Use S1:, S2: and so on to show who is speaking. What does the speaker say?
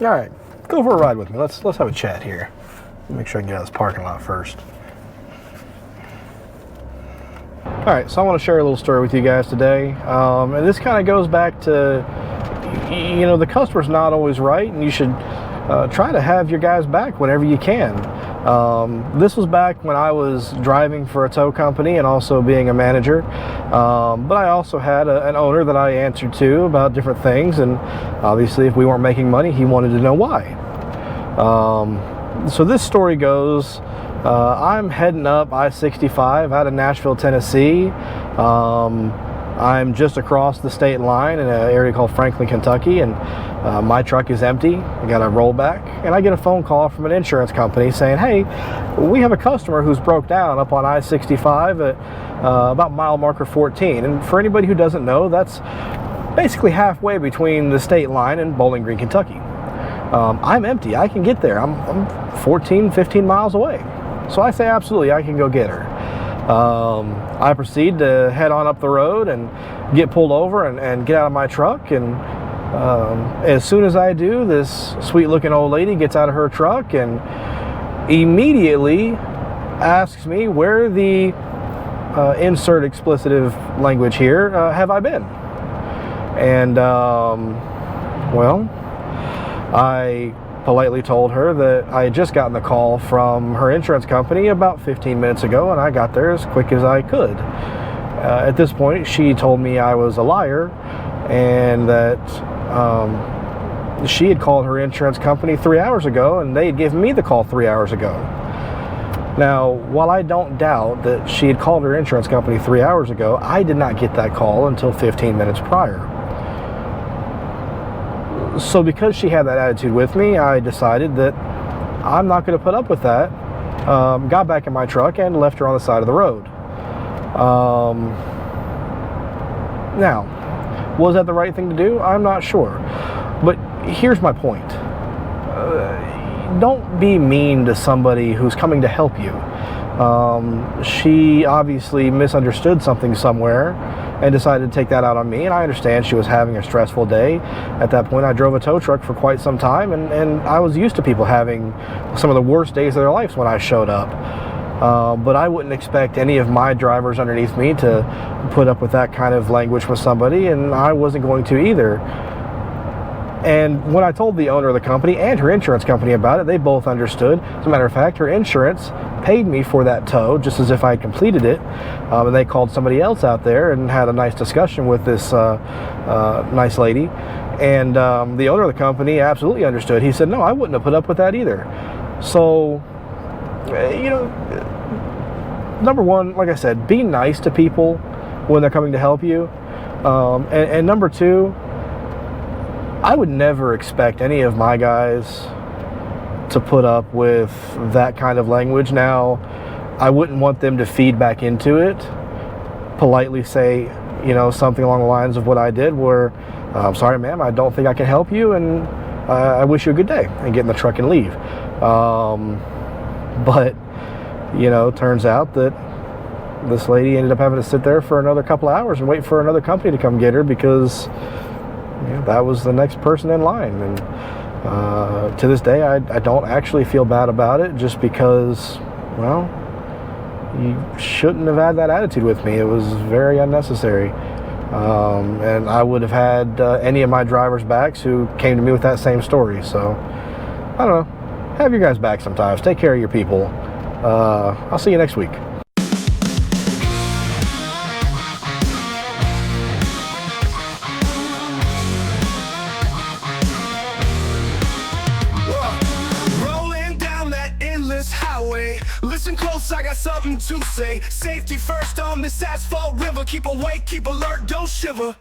S1: All right, go for a ride with me. Let's have a chat here. Make sure I can get out of this parking lot first. All right, so I want to share a little story with you guys today, and this kind of goes back to, the customer's not always right, and you should try to have your guys back whenever you can. This was back when I was driving for a tow company and also being a manager, but I also had an owner that I answered to about different things, and obviously if we weren't making money, he wanted to know why. So this story goes, I'm heading up I-65 out of Nashville, Tennessee. I'm just across the state line in an area called Franklin, Kentucky, and my truck is empty. I got a rollback, and I get a phone call from an insurance company saying, hey, we have a customer who's broke down up on I-65 at about mile marker 14. And for anybody who doesn't know, that's basically halfway between the state line and Bowling Green, Kentucky. I'm empty. I can get there. I'm 14, 15 miles away. So I say, absolutely, I can go get her. I proceed to head on up the road and get pulled over and get out of my truck. And as soon as I do, this sweet-looking old lady gets out of her truck and immediately asks me where the insert explicitive language here have I been. And, well, I politely told her that I had just gotten the call from her insurance company about 15 minutes ago, and I got there as quick as I could. At this point, she told me I was a liar and that she had called her insurance company 3 hours ago, and they had given me the call 3 hours ago. Now, while I don't doubt that she had called her insurance company 3 hours ago, I did not get that call until 15 minutes prior. So because she had that attitude with me, I decided that I'm not going to put up with that. Got back in my truck and left her on the side of the road. Now, was that the right thing to do? I'm not sure. But here's my point. Don't be mean to somebody who's coming to help you. She obviously misunderstood something somewhere and decided to take that out on me, and I understand she was having a stressful day. At that point, I drove a tow truck for quite some time, and I was used to people having some of the worst days of their lives when I showed up. But I wouldn't expect any of my drivers underneath me to put up with that kind of language with somebody, and I wasn't going to either. And when I told the owner of the company and her insurance company about it, they both understood. As a matter of fact, her insurance paid me for that tow just as if I had completed it. And they called somebody else out there and had a nice discussion with this nice lady. And the owner of the company absolutely understood. He said, no, I wouldn't have put up with that either. So, number one, like I said, be nice to people when they're coming to help you. And number two, I would never expect any of my guys to put up with that kind of language. Now, I wouldn't want them to feed back into it, politely say, something along the lines of what I did, where, I'm sorry, ma'am, I don't think I can help you, and I wish you a good day, and get in the truck and leave. But, turns out that this lady ended up having to sit there for another couple of hours and wait for another company to come get her because that was the next person in line. And to this day, I don't actually feel bad about it, just because, well, you shouldn't have had that attitude with me. It was very unnecessary. And I would have had any of my drivers' backs who came to me with that same story. So, I don't know. Have your guys back sometimes. Take care of your people. I'll see you next week.
S2: Listen close, I got something to say. Safety first on this asphalt river. Keep awake, keep alert, don't shiver.